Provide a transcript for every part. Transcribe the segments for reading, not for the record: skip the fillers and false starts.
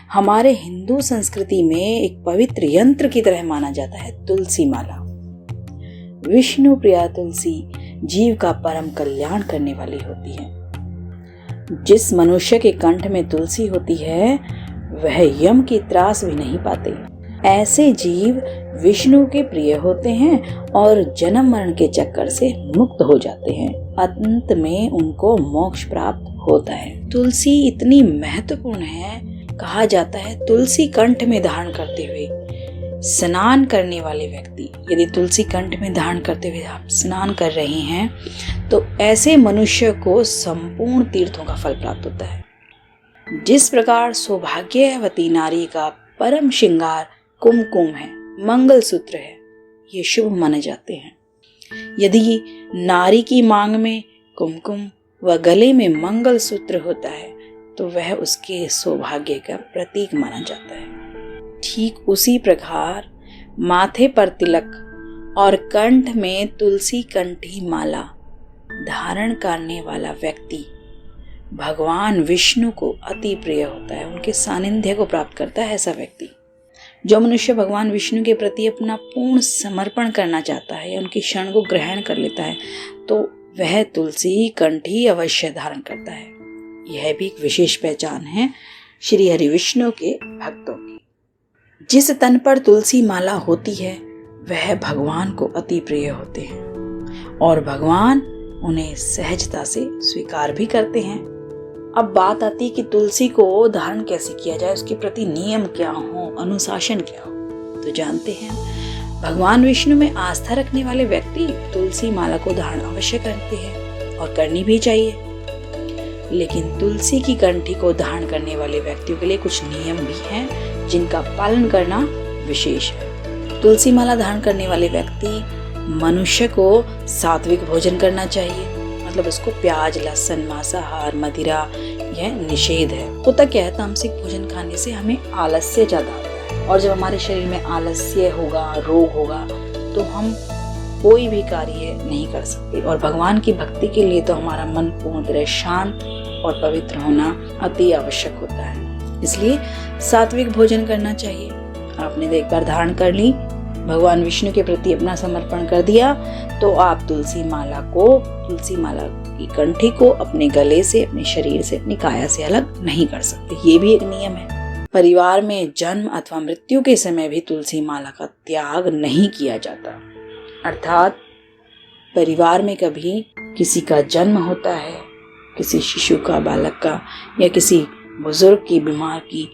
हमारे हिंदू संस्कृति में एक पवित्र यंत्र की तरह माना जाता है तुलसी माला। विष्णु प्रिया तुलसी जीव का परम कल्याण करने वाली होती है। जिस मनुष्य के कंठ में तुलसी होती है वह यम की त्रास भी नहीं पाते। ऐसे जीव विष्णु के प्रिय होते हैं और जन्म मरण के चक्कर से मुक्त हो जाते हैं। अंत में उनको मोक्ष प्राप्त होता है। तुलसी इतनी महत्वपूर्ण है, कहा जाता है तुलसी कंठ में धारण करते हुए स्नान करने वाले व्यक्ति, यदि तुलसी कंठ में धारण करते हुए आप स्नान कर रहे हैं तो ऐसे मनुष्य को संपूर्ण तीर्थों का फल प्राप्त होता है। जिस प्रकार सौभाग्यवती नारी का परम श्रृंगार कुमकुम है, मंगलसूत्र है, ये शुभ माने जाते हैं। यदि नारी की मांग में कुमकुम व गले में मंगलसूत्र होता है तो वह उसके सौभाग्य का प्रतीक माना जाता है। ठीक उसी प्रकार माथे पर तिलक और कंठ में तुलसी कंठी माला धारण करने वाला व्यक्ति भगवान विष्णु को अति प्रिय होता है, उनके सानिध्य को प्राप्त करता है। ऐसा व्यक्ति, जो मनुष्य भगवान विष्णु के प्रति अपना पूर्ण समर्पण करना चाहता है या उनकी शरण को ग्रहण कर लेता है तो वह तुलसी कंठी अवश्य धारण करता है। यह भी एक विशेष पहचान है श्री हरि विष्णु के भक्तों की। जिस तन पर तुलसी माला होती है वह भगवान को अति प्रिय होते हैं और भगवान उन्हें सहजता से स्वीकार भी करते हैं। अब बात आती है कि तुलसी को धारण कैसे किया जाए, उसके प्रति नियम क्या हो, अनुशासन क्या हो। तो जानते हैं, भगवान विष्णु में आस्था रखने वाले व्यक्ति तुलसी माला को धारण अवश्य करते हैं और करनी भी चाहिए। लेकिन तुलसी की कंठी को धारण करने वाले व्यक्तियों के लिए कुछ नियम भी हैं जिनका पालन करना विशेष है। तुलसी माला धारण करने वाले व्यक्ति मनुष्य को सात्विक भोजन करना चाहिए, मतलब उसको प्याज, लहसुन, मांसाहार, मदिरा यह निषेध है। होता क्या है, तामसिक भोजन खाने से हमें आलस्य ज्यादा आता है और जब हमारे शरीर में आलस्य होगा, रोग होगा तो हम कोई भी कार्य नहीं कर सकते। और भगवान की भक्ति के लिए तो हमारा मन पूर्ण तरह शांत और पवित्र होना अति आवश्यक होता है। इसलिए सात्विक भोजन करना चाहिए। आपने एक बार धारण कर ली, भगवान विष्णु के प्रति अपना समर्पण कर दिया, तो आप तुलसी माला की कंठी को अपने गले से, अपने शरीर से, अपनी काया से अलग नहीं कर सकते। ये भी एक नियम है। परिवार में जन्म अथवा मृत्यु के समय भी तुलसी माला का त्याग नहीं किया जाता। अर्थात परिवार में कभी किसी का जन्म होता है, किसी शिशु का, बालक का या किसी बुजुर्ग की, बीमार की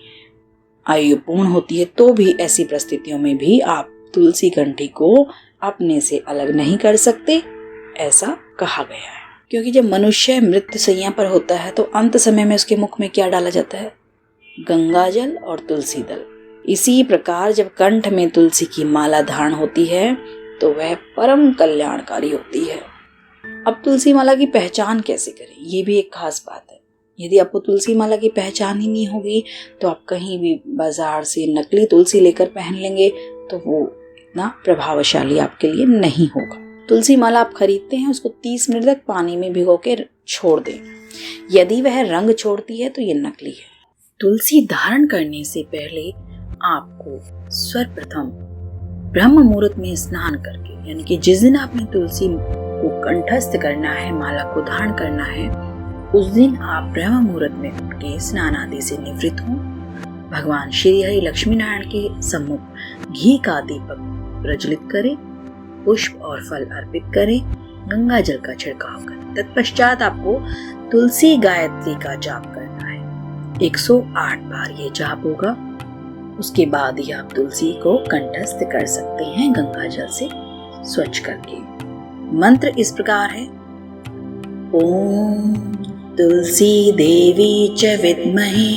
आयु पूर्ण होती है तो भी ऐसी परिस्थितियों में भी आप तुलसी कंठी को अपने से अलग नहीं कर सकते, ऐसा कहा गया है। क्योंकि जब मनुष्य मृत्यु शैया पर होता है तो अंत समय में उसके मुख में क्या डाला जाता है? गंगा जल और तुलसी दल। इसी प्रकार जब कंठ में तुलसी की माला धारण होती है तो वह परम कल्याणकारी होती है। अब तुलसी माला की पहचान कैसे करें, ये भी एक खास बात है। यदि आपको तुलसी माला की पहचान ही नहीं होगी तो आप कहीं भी बाजार से नकली तुलसी लेकर पहन लेंगे तो वो इतना प्रभावशाली आपके लिए नहीं होगा। तुलसी माला आप खरीदते हैं, उसको 30 मिनट तक पानी में भिगो के छोड़ दें। यदि वह रंग छोड़ती है तो ये नकली है। तुलसी धारण करने से पहले आपको सर्वप्रथम ब्रह्म मुहूर्त में स्नान करके, यानी कि जिस दिन आपने तुलसी को कंठस्थ करना है, माला को धारण करना है, उस दिन आप ब्रह्म मुहूर्त में उठ के स्नान आदि से निवृत्त हों। भगवान श्री हरि लक्ष्मी नारायण के सम्मुख घी का दीपक प्रज्वलित करें, पुष्प और फल अर्पित करें, गंगा जल का छिड़काव करें। तत्पश्चात आपको तुलसी गायत्री का जाप करना है। 108 बार ये जाप होगा। उसके बाद ही आप तुलसी को कंठस्थ कर सकते हैं गंगा जल से स्वच्छ करके। मंत्र इस प्रकार है: ओम तुलसी देवी च विद्महे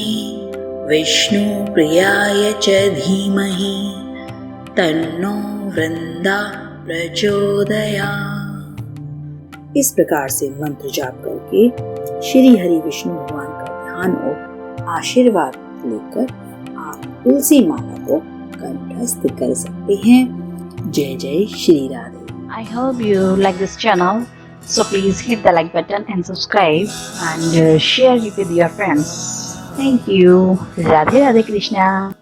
विष्णु प्रियाय च धीमहि तन्नो वृंदा प्रचोदयात्। इस प्रकार से मंत्र जाप करके श्री हरि विष्णु भगवान का ध्यान और आशीर्वाद लेकर आप तुलसी माला को कंठस्थ कर सकते हैं। जय जय Shri Radhe. I hope you like this channel, so please hit the like button and subscribe and share it with your friends. Thank you. Radhe Radhe Krishna.